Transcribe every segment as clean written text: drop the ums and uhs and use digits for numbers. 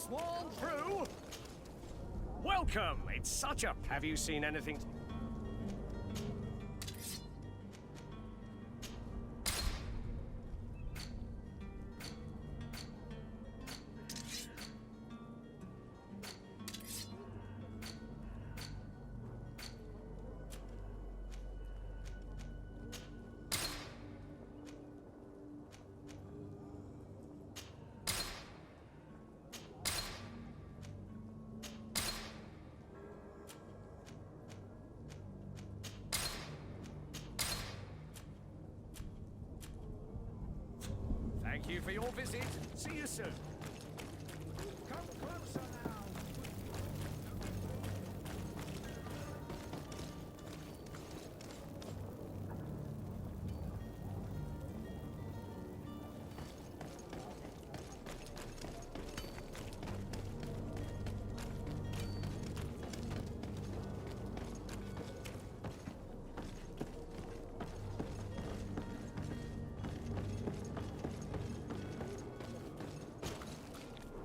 swarm through. Welcome. It's such a... Have you seen anything? Thank you for your visit. See you soon. Come closer now.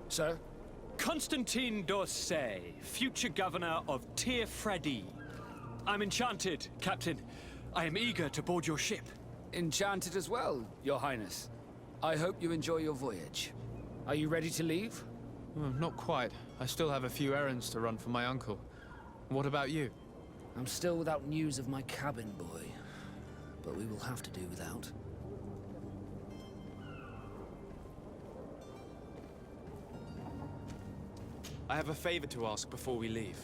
Sir? Constantine d'Orsay, future governor of Tir-Fredi. I'm enchanted, Captain. I am eager to board your ship. Enchanted as well, Your Highness. I hope you enjoy your voyage. Are you ready to leave? Not quite. I still have a few errands to run for my uncle. What about you? I'm still without news of my cabin boy, but we will have to do without. I have a favor to ask before we leave.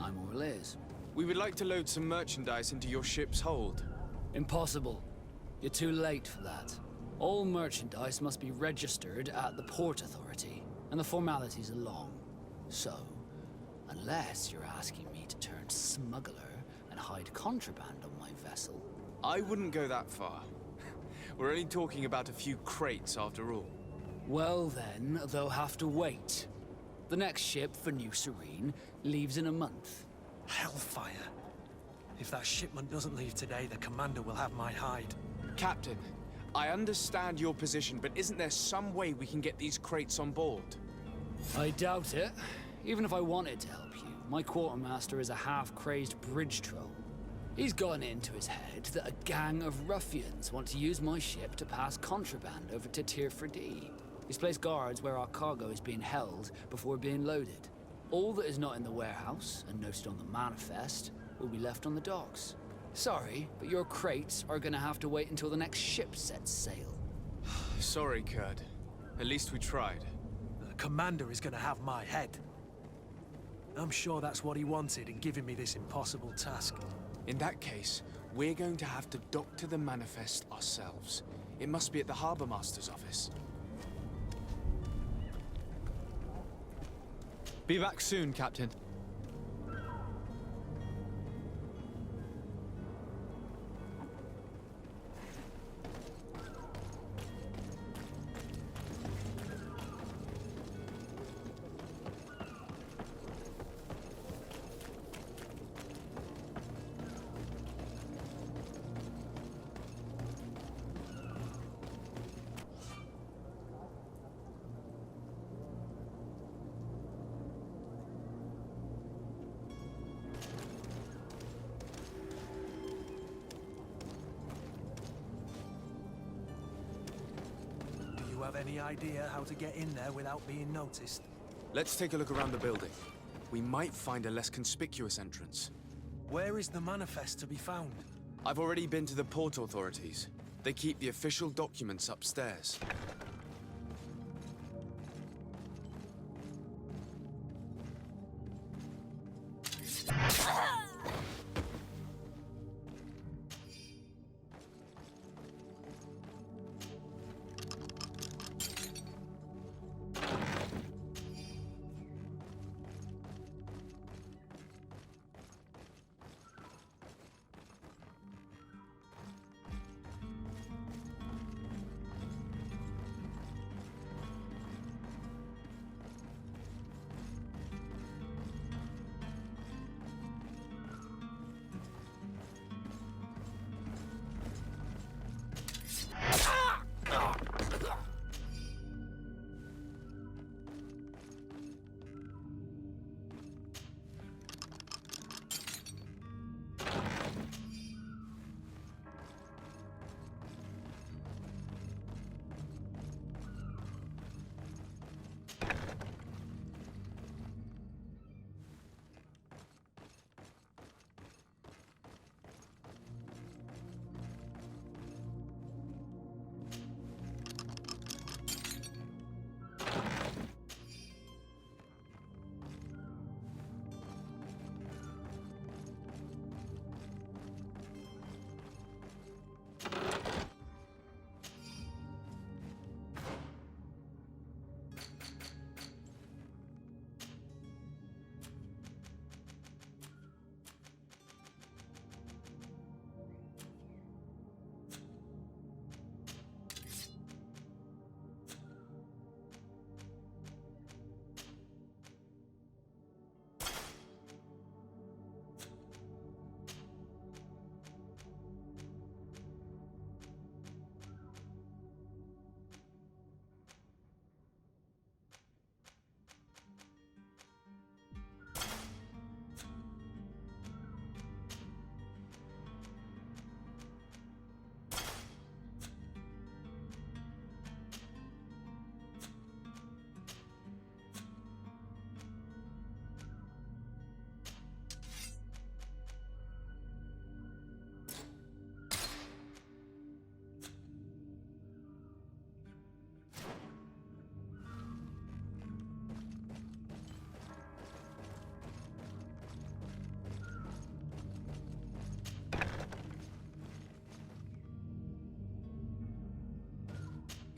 I'm all ears. We would like to load some merchandise into your ship's hold. Impossible. You're too late for that. All merchandise must be registered at the Port Authority, and the formalities are long. So, unless you're asking me to turn smuggler and hide contraband on my vessel... I wouldn't go that far. We're only talking about a few crates after all. Well then, they'll have to wait. The next ship for New Serene leaves in a month. Hellfire. If that shipment doesn't leave today, the commander will have my hide. Captain, I understand your position, but isn't there some way we can get these crates on board? I doubt it. Even if I wanted to help you, my quartermaster is a half-crazed bridge troll. He's gotten into his head that a gang of ruffians want to use my ship to pass contraband over to Tir-Fredi. He's placed guards where our cargo is being held before being loaded. All that is not in the warehouse and noted on the manifest will be left on the docks. Sorry, but your crates are gonna have to wait until the next ship sets sail. Sorry, Kurt. At least we tried. The commander is gonna have my head. I'm sure that's what he wanted in giving me this impossible task. In that case, we're going to have to doctor the manifest ourselves. It must be at the Harbour Master's office. Be back soon, Captain. Do you have any idea how to get in there without being noticed? Let's take a look around the building. We might find a less conspicuous entrance. Where is the manifest to be found? I've already been to the port authorities. They keep the official documents upstairs.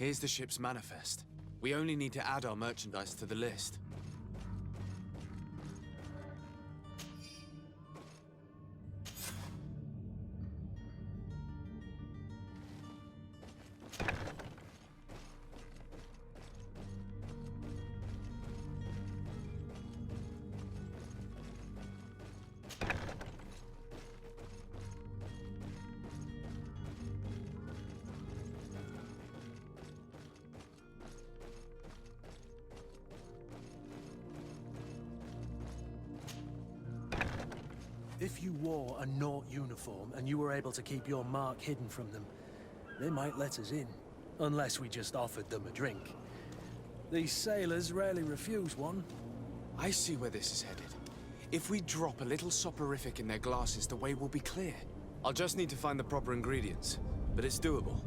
Here's the ship's manifest. We only need to add our merchandise to the list. If you wore a Naut uniform and you were able to keep your mark hidden from them, they might let us in. Unless we just offered them a drink. These sailors rarely refuse one. I see where this is headed. If we drop a little soporific in their glasses, the way will be clear. I'll just need to find the proper ingredients, but it's doable.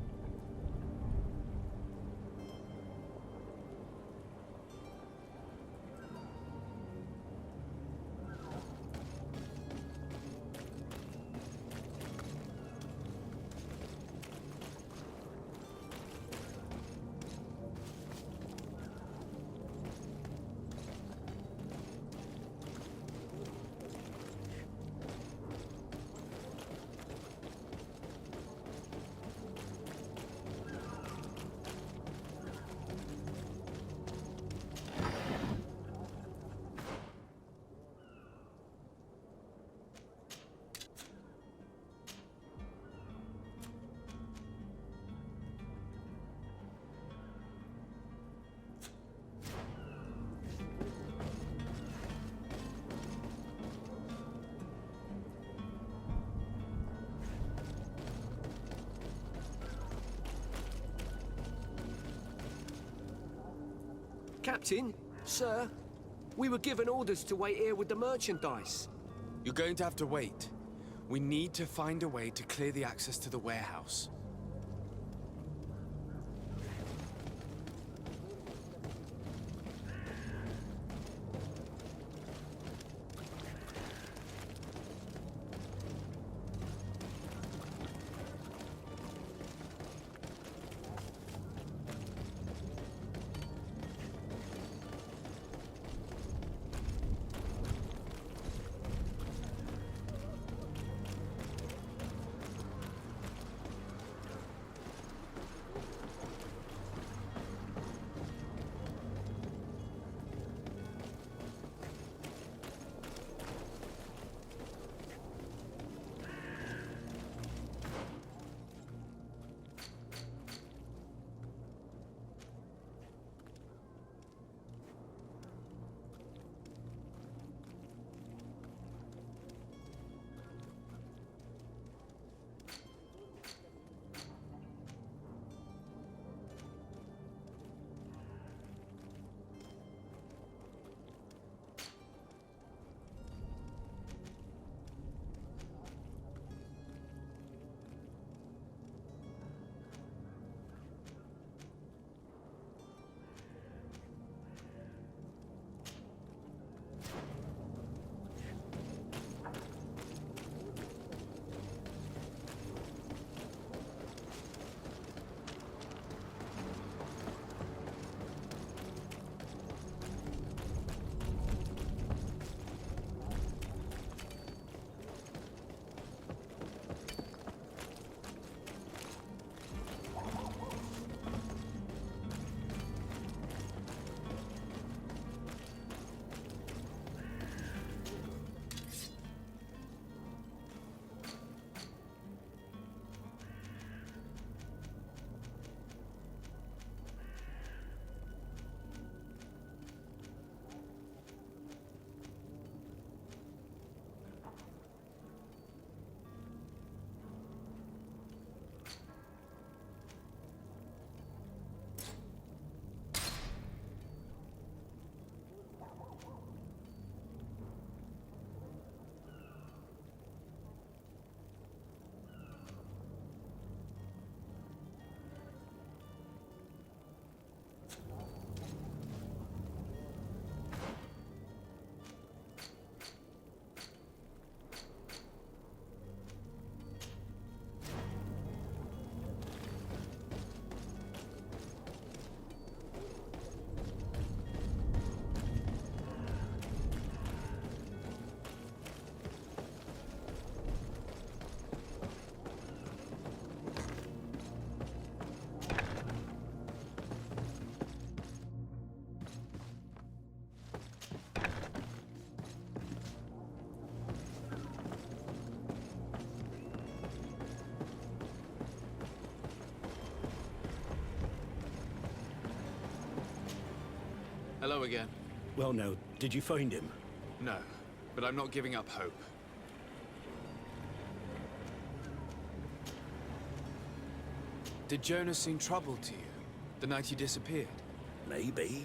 Captain, sir, we were given orders to wait here with the merchandise. You're going to have to wait. We need to find a way to clear the access to the warehouse. Hello again. Well now, did you find him? No, but I'm not giving up hope. Did Jonas seem troubled to you, the night he disappeared? Maybe.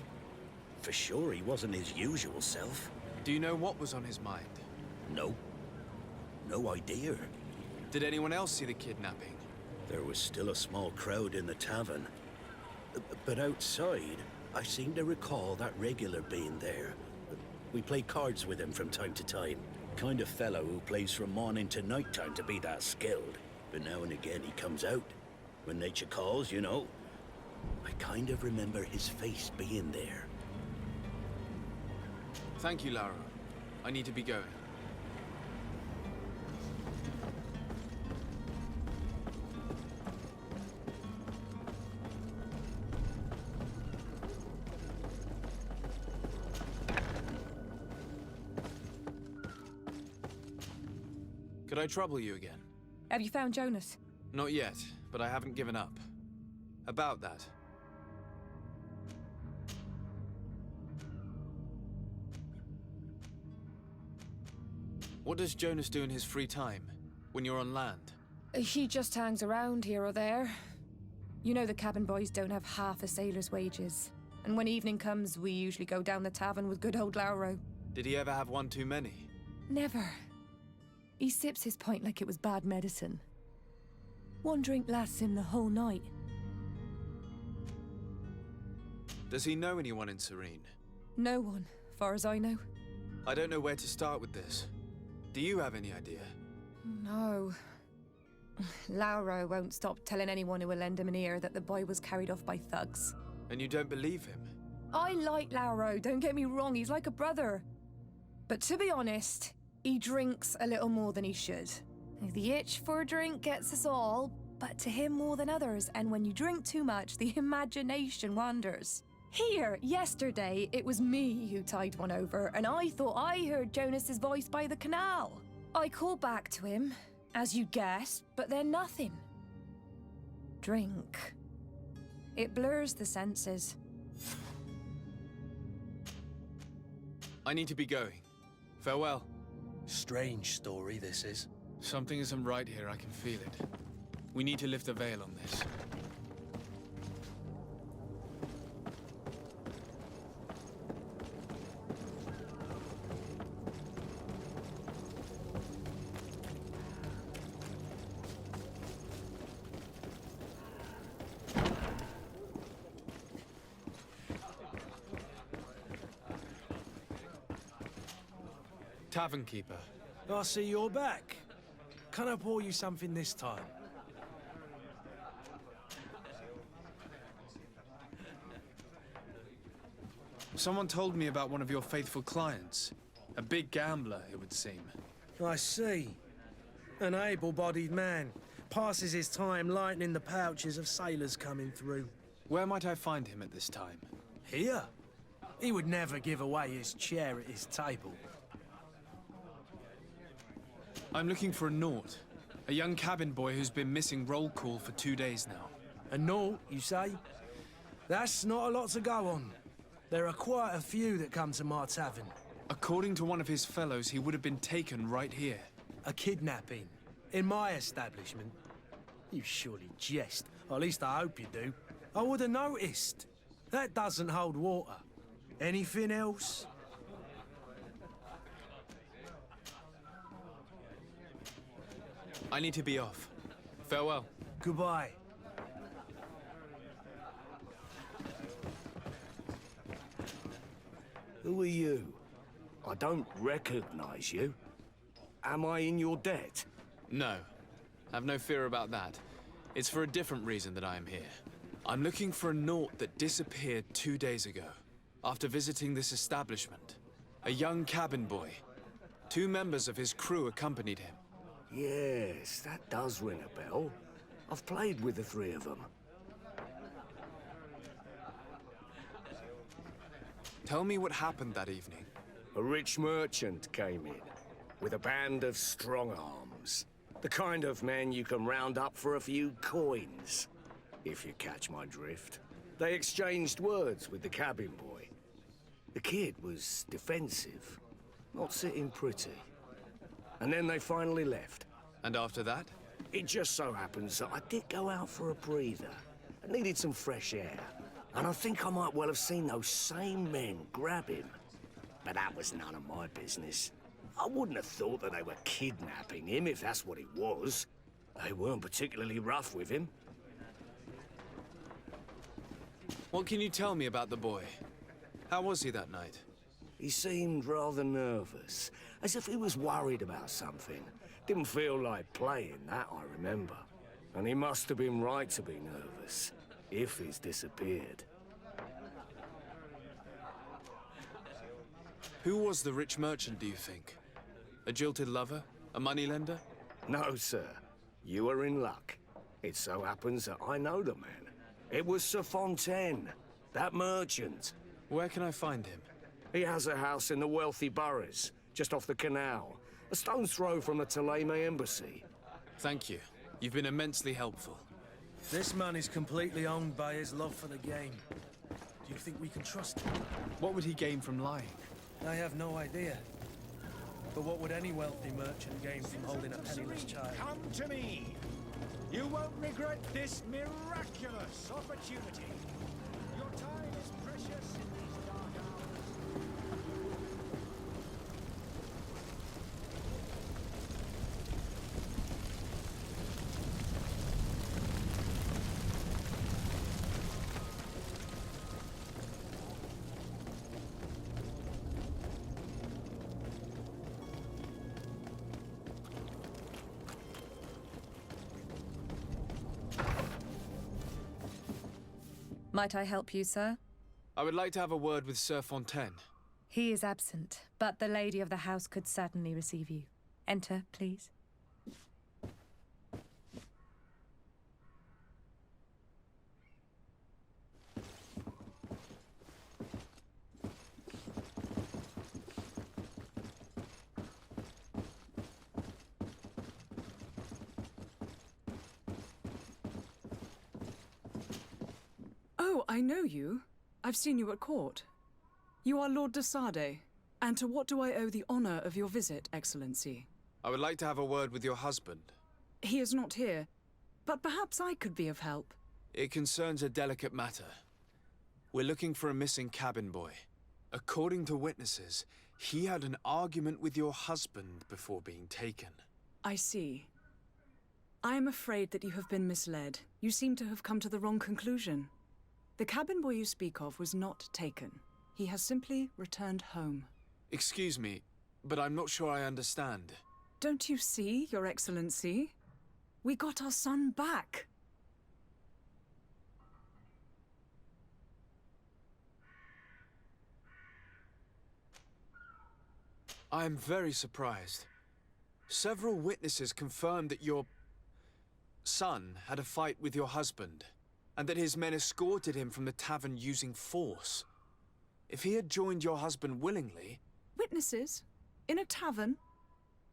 For sure he wasn't his usual self. Do you know what was on his mind? No. No idea. Did anyone else see the kidnapping? There was still a small crowd in the tavern. But outside, I seem to recall that regular being there. We play cards with him from time to time. Kind of fellow who plays from morning to night time to be that skilled. But now and again he comes out. When nature calls, you know. I kind of remember his face being there. Thank you, Lara. I need to be going. Could I trouble you again? Have you found Jonas? Not yet, but I haven't given up. About that. What does Jonas do in his free time, when you're on land? He just hangs around here or there. You know the cabin boys don't have half a sailor's wages. And when evening comes, we usually go down the tavern with good old Lauro. Did he ever have one too many? Never. He sips his pint like it was bad medicine. One drink lasts him the whole night. Does he know anyone in Serene? No one, far as I know. I don't know where to start with this. Do you have any idea? No. Lauro won't stop telling anyone who will lend him an ear that the boy was carried off by thugs. And you don't believe him? I like Lauro, don't get me wrong, he's like a brother. But to be honest, he drinks a little more than he should. The itch for a drink gets us all, but to him more than others, and when you drink too much, the imagination wanders. Here, yesterday, it was me who tied one over, and I thought I heard Jonas's voice by the canal. I called back to him, as you guessed, but then nothing. Drink. It blurs the senses. I need to be going. Farewell. Strange story, this is. Something isn't right here, I can feel it. We need to lift the veil on this. Tavern keeper. I see you're back. Can I pour you something this time? Someone told me about one of your faithful clients. A big gambler, it would seem. I see. An able-bodied man. Passes his time lightening the pouches of sailors coming through. Where might I find him at this time? Here? He would never give away his chair at his table. I'm looking for a Naut. A young cabin boy who's been missing roll call for 2 days now. A Naut, you say? That's not a lot to go on. There are quite a few that come to my tavern. According to one of his fellows, he would have been taken right here. A kidnapping? In my establishment? You surely jest. Or at least I hope you do. I would have noticed. That doesn't hold water. Anything else? I need to be off. Farewell. Goodbye. Who are you? I don't recognize you. Am I in your debt? No. Have no fear about that. It's for a different reason that I am here. I'm looking for a Naut that disappeared 2 days ago, after visiting this establishment. A young cabin boy. 2 members of his crew accompanied him. Yes, that does ring a bell. I've played with the 3 of them. Tell me what happened that evening. A rich merchant came in, with a band of strong arms. The kind of men you can round up for a few coins, if you catch my drift. They exchanged words with the cabin boy. The kid was defensive, not sitting pretty. And then they finally left. And after that? It just so happens that I did go out for a breather. I needed some fresh air. And I think I might well have seen those same men grab him. But that was none of my business. I wouldn't have thought that they were kidnapping him, if that's what it was. They weren't particularly rough with him. What can you tell me about the boy? How was he that night? He seemed rather nervous, as if he was worried about something. Didn't feel like playing, that I remember. And he must have been right to be nervous, if he's disappeared. Who was the rich merchant, do you think? A jilted lover? A moneylender? No, sir. You are in luck. It so happens that I know the man. It was Sir Fontaine, that merchant. Where can I find him? He has a house in the wealthy boroughs, just off the canal. A stone's throw from the Thélème embassy. Thank you. You've been immensely helpful. This man is completely owned by his love for the game. Do you think we can trust him? What would he gain from lying? I have no idea. But what would any wealthy merchant gain from holding a penniless child? Come to me. You won't regret this miraculous opportunity. Your time is precious in these dark hours. Might I help you, sir? I would like to have a word with Sir Fontaine. He is absent, but the lady of the house could certainly receive you. Enter, please. Oh, I know you. I've seen you at court. You are Lord de Sade. And to what do I owe the honor of your visit, Excellency? I would like to have a word with your husband. He is not here, but perhaps I could be of help. It concerns a delicate matter. We're looking for a missing cabin boy. According to witnesses, he had an argument with your husband before being taken. I see. I am afraid that you have been misled. You seem to have come to the wrong conclusion. The cabin boy you speak of was not taken. He has simply returned home. Excuse me, but I'm not sure I understand. Don't you see, Your Excellency? We got our son back. I am very surprised. Several witnesses confirmed that your son had a fight with your husband, and that his men escorted him from the tavern using force. If he had joined your husband willingly... Witnesses? In a tavern?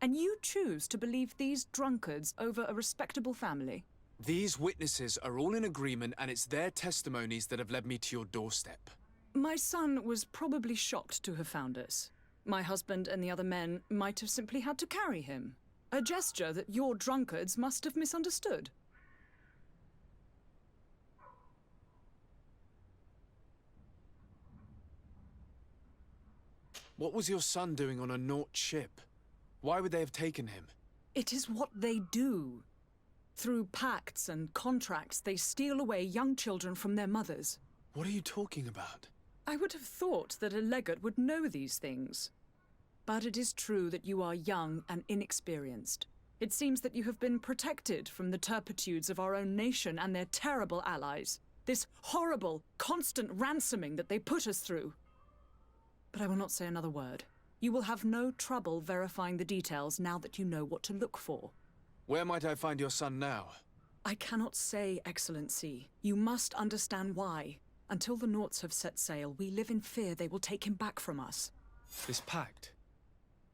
And you choose to believe these drunkards over a respectable family? These witnesses are all in agreement, and it's their testimonies that have led me to your doorstep. My son was probably shocked to have found us. My husband and the other men might have simply had to carry him. A gesture that your drunkards must have misunderstood. What was your son doing on a Naut ship? Why would they have taken him? It is what they do. Through pacts and contracts, they steal away young children from their mothers. What are you talking about? I would have thought that a legate would know these things. But it is true that you are young and inexperienced. It seems that you have been protected from the turpitudes of our own nation and their terrible allies. This horrible, constant ransoming that they put us through. But I will not say another word. You will have no trouble verifying the details now that you know what to look for. Where might I find your son now? I cannot say, Excellency. You must understand why. Until the Nauts have set sail, we live in fear they will take him back from us. This pact?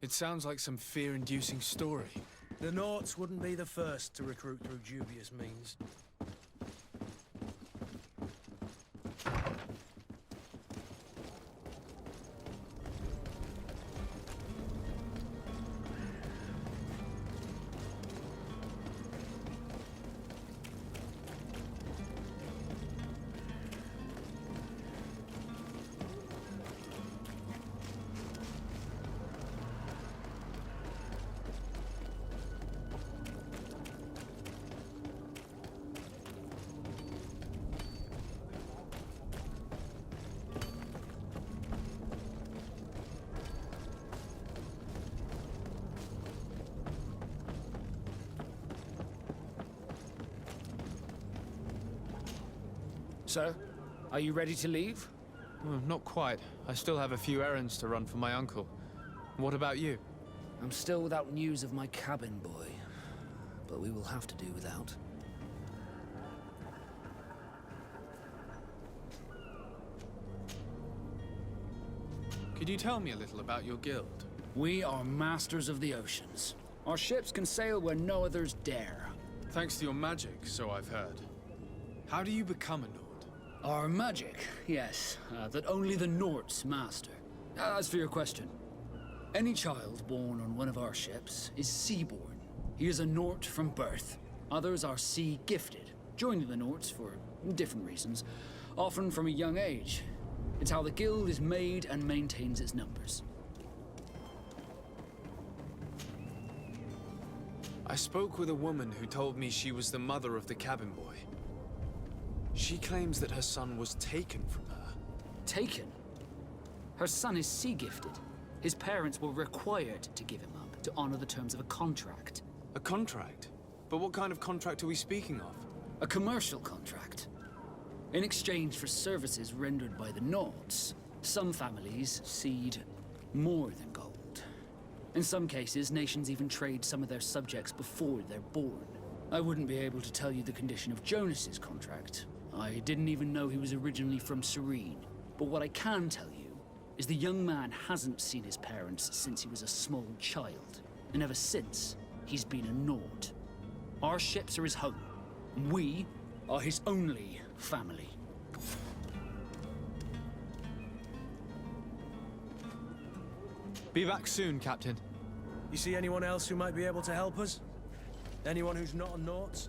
It sounds like some fear-inducing story. The Nauts wouldn't be the first to recruit through dubious means. Sir, are you ready to leave? Not quite. I still have a few errands to run for my uncle. What about you? I'm still without news of my cabin boy, but we will have to do without. Could you tell me a little about your guild? We are masters of the oceans. Our ships can sail where no others dare. Thanks to your magic, so I've heard. How do you become a Nord? Our magic, yes, that only the Norts master. As for your question, any child born on one of our ships is sea-born. He is a Nort from birth. Others are sea-gifted, joining the Norts for different reasons, often from a young age. It's how the guild is made and maintains its numbers. I spoke with a woman who told me she was the mother of the cabin boy. She claims that her son was taken from her. Taken? Her son is sea-gifted. His parents were required to give him up to honor the terms of a contract. A contract? But what kind of contract are we speaking of? A commercial contract. In exchange for services rendered by the Nords, some families cede more than gold. In some cases, nations even trade some of their subjects before they're born. I wouldn't be able to tell you the condition of Jonas's contract. I didn't even know he was originally from Serene. But what I can tell you is the young man hasn't seen his parents since he was a small child. And ever since, he's been a Nord. Our ships are his home. We are his only family. Be back soon, Captain. You see anyone else who might be able to help us? Anyone who's not a Nort?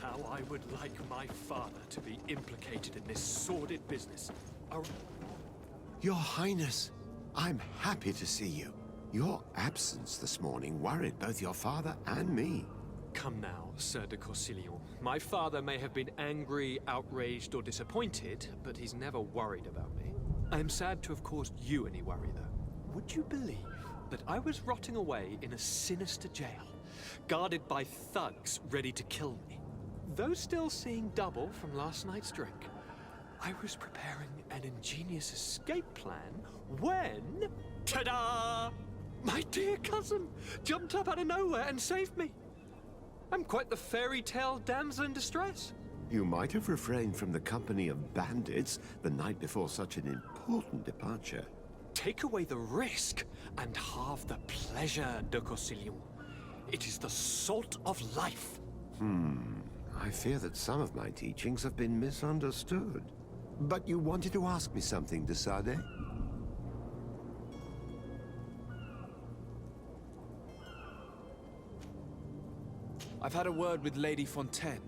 How I would like my father to be implicated in this sordid business. Your Highness, I'm happy to see you. Your absence this morning worried both your father and me. Come now, Sir de Corsillon. My father may have been angry, outraged, or disappointed, but he's never worried about me. I am sad to have caused you any worry, though. Would you believe that I was rotting away in a sinister jail, guarded by thugs ready to kill me? Though still seeing double from last night's drink, I was preparing an ingenious escape plan when... ta-da! My dear cousin jumped up out of nowhere and saved me. I'm quite the fairy tale damsel in distress. You might have refrained from the company of bandits the night before such an important departure. Take away the risk and halve the pleasure, de Corsillon. It is the salt of life. I fear that some of my teachings have been misunderstood. But you wanted to ask me something, de Sade? I've had a word with Lady Fontaine.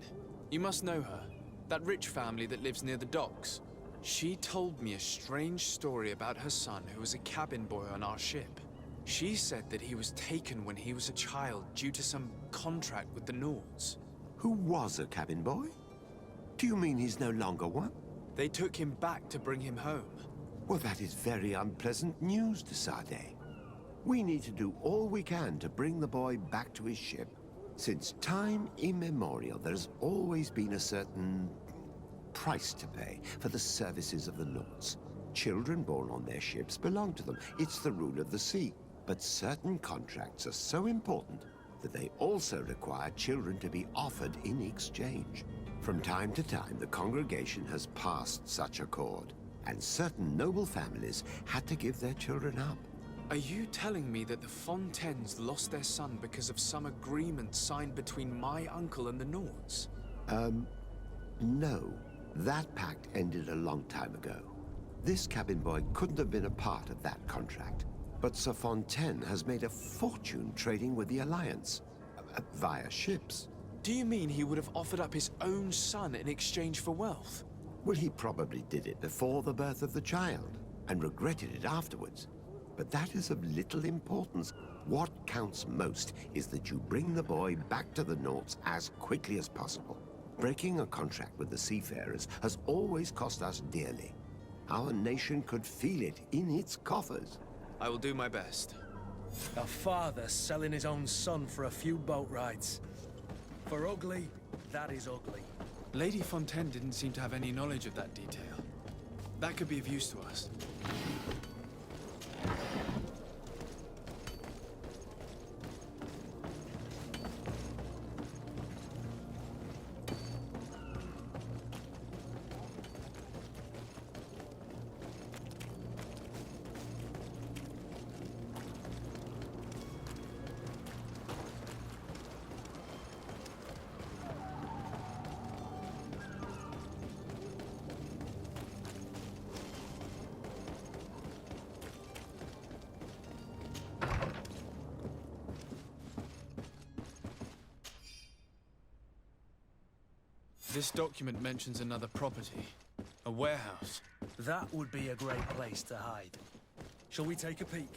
You must know her. That rich family that lives near the docks. She told me a strange story about her son who was a cabin boy on our ship. She said that he was taken when he was a child due to some contract with the Nords. Who was a cabin boy? Do you mean he's no longer one? They took him back to bring him home. Well, that is very unpleasant news, de Sade. We need to do all we can to bring the boy back to his ship. Since time immemorial, there's always been a certain price to pay for the services of the Nords. Children born on their ships belong to them. It's the rule of the sea. But certain contracts are so important that they also require children to be offered in exchange. From time to time, the congregation has passed such accord, and certain noble families had to give their children up. Are you telling me that the Fontaines lost their son because of some agreement signed between my uncle and the Nords? No. That pact ended a long time ago. This cabin boy couldn't have been a part of that contract. But Sir Fontaine has made a fortune trading with the Alliance, via ships. Do you mean he would have offered up his own son in exchange for wealth? Well, he probably did it before the birth of the child, and regretted it afterwards. But that is of little importance. What counts most is that you bring the boy back to the Nords as quickly as possible. Breaking a contract with the seafarers has always cost us dearly. Our nation could feel it in its coffers. I will do my best. A father selling his own son for a few boat rides. For ugly, that is ugly. Lady Fontaine didn't seem to have any knowledge of that detail. That could be of use to us. This document mentions another property. A warehouse. That would be a great place to hide. Shall we take a peek?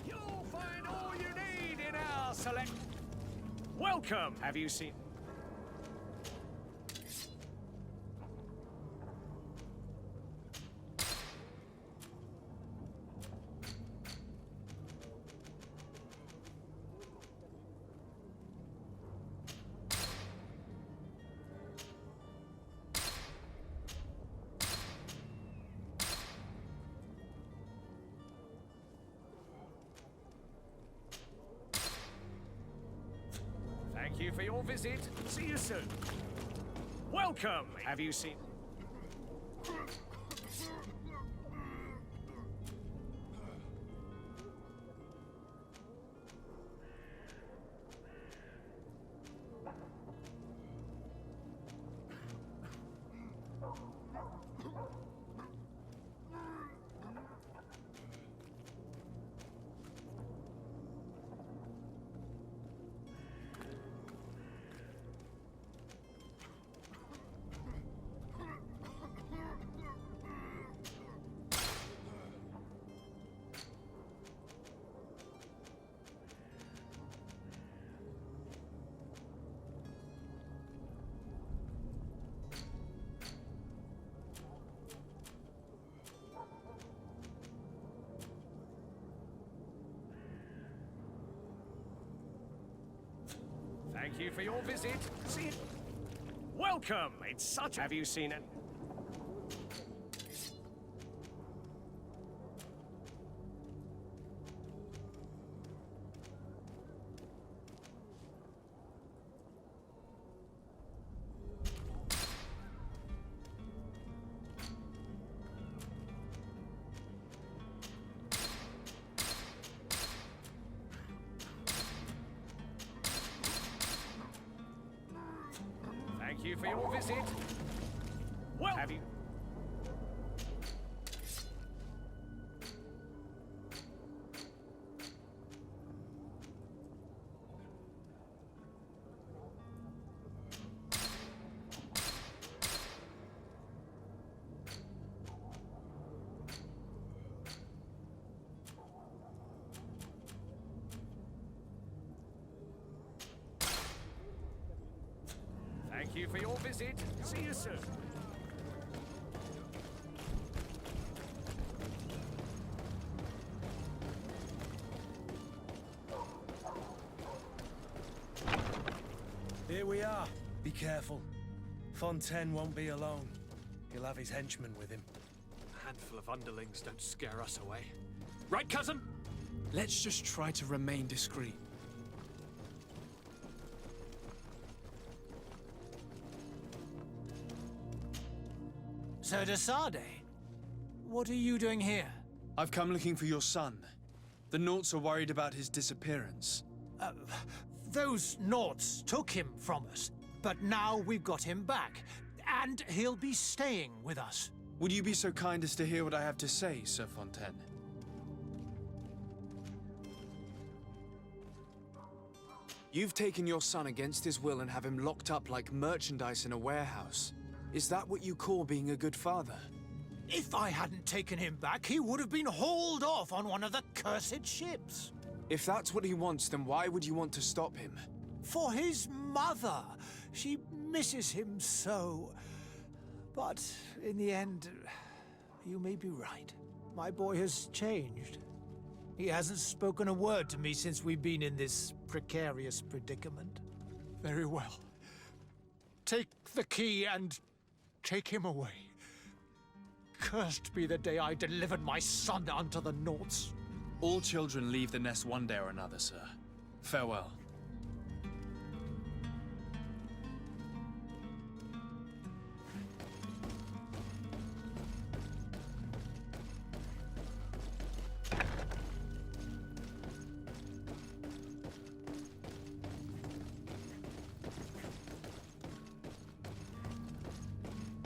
You'll find all you need in our select. Welcome. Have you seen? Thank you for your visit. See you soon. Welcome. Have you seen? Thank you for your visit. See you. Welcome. It's such. Have you seen it? Thank you for your visit. Well, have you? Thank you for your visit. See you soon. Here we are. Be careful. Fontaine won't be alone. He'll have his henchmen with him. A handful of underlings don't scare us away. Right, cousin? Let's just try to remain discreet. Sir de Sade, what are you doing here? I've come looking for your son. The Naughts are worried about his disappearance. Those Naughts took him from us, but now we've got him back, and he'll be staying with us. Would you be so kind as to hear what I have to say, Sir Fontaine? You've taken your son against his will and have him locked up like merchandise in a warehouse. Is that what you call being a good father? If I hadn't taken him back, he would have been hauled off on one of the cursed ships. If that's what he wants, then why would you want to stop him? For his mother. She misses him so. But in the end, you may be right. My boy has changed. He hasn't spoken a word to me since we've been in this precarious predicament. Very well. Take the key and take him away. Cursed be the day I delivered my son unto the Naughts. All children leave the nest one day or another, sir. Farewell.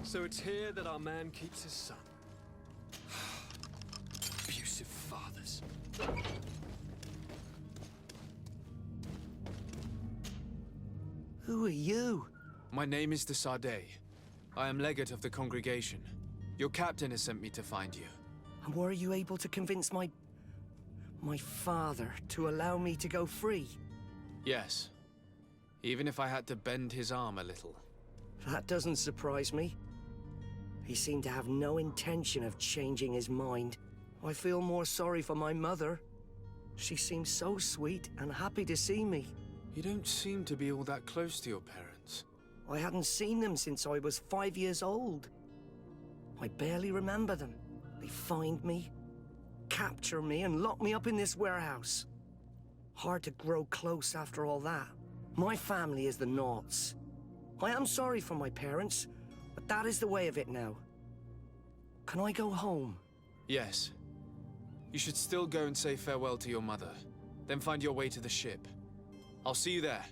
So it's here that our man keeps his son. Abusive fathers. Who are you? My name is de Sade. I am legate of the congregation. Your captain has sent me to find you. And were you able to convince my father to allow me to go free? Yes. Even if I had to bend his arm a little. That doesn't surprise me. He seemed to have no intention of changing his mind. I feel more sorry for my mother. She seemed so sweet and happy to see me. You don't seem to be all that close to your parents. I hadn't seen them since I was 5 years old. I barely remember them. They find me, capture me, and lock me up in this warehouse. Hard to grow close after all that. My family is the Naughts. I am sorry for my parents, but that is the way of it now. Can I go home? Yes. You should still go and say farewell to your mother. Then find your way to the ship. I'll see you there.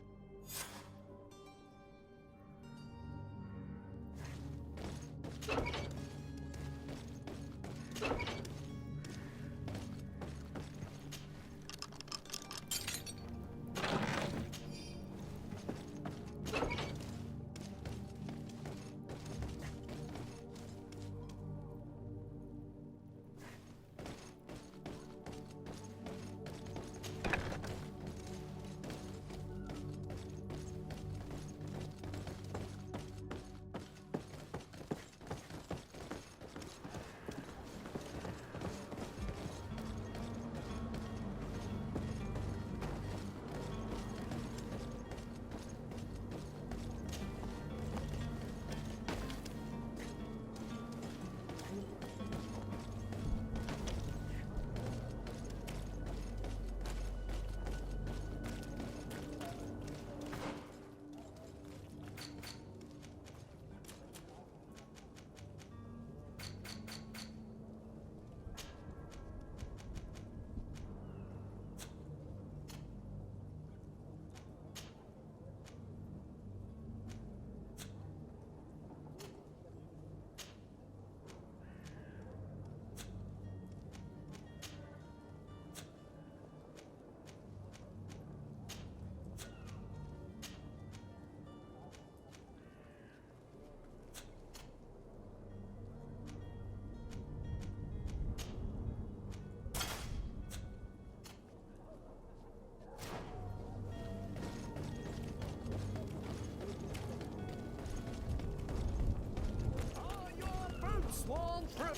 Swan trip.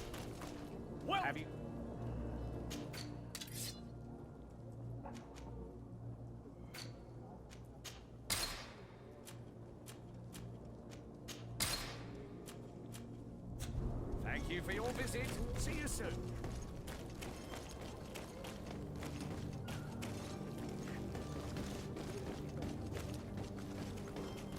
Well, have you? visit. See you soon.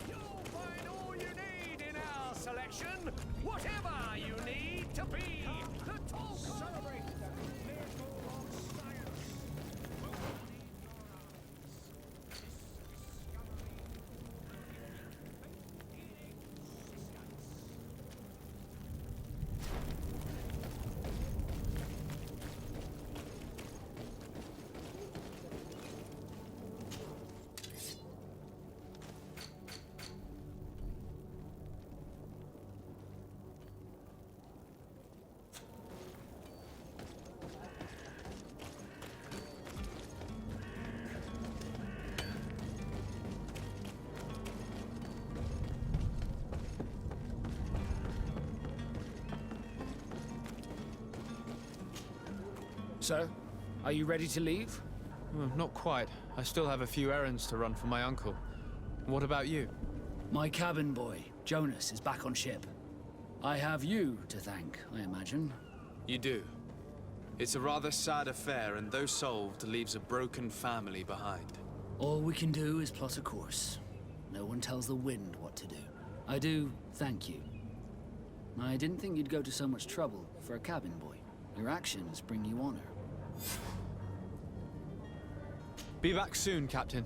You'll find all you need in our selection. Whatever you need to be. The talk celebrate the miracle of science. So, are you ready to leave? Well, not quite. I still have a few errands to run for my uncle. What about you? My cabin boy, Jonas, is back on ship. I have you to thank, I imagine. You do. It's a rather sad affair, and though solved, leaves a broken family behind. All we can do is plot a course. No one tells the wind what to do. I do thank you. I didn't think you'd go to so much trouble for a cabin boy. Your actions bring you honor. Be back soon, Captain.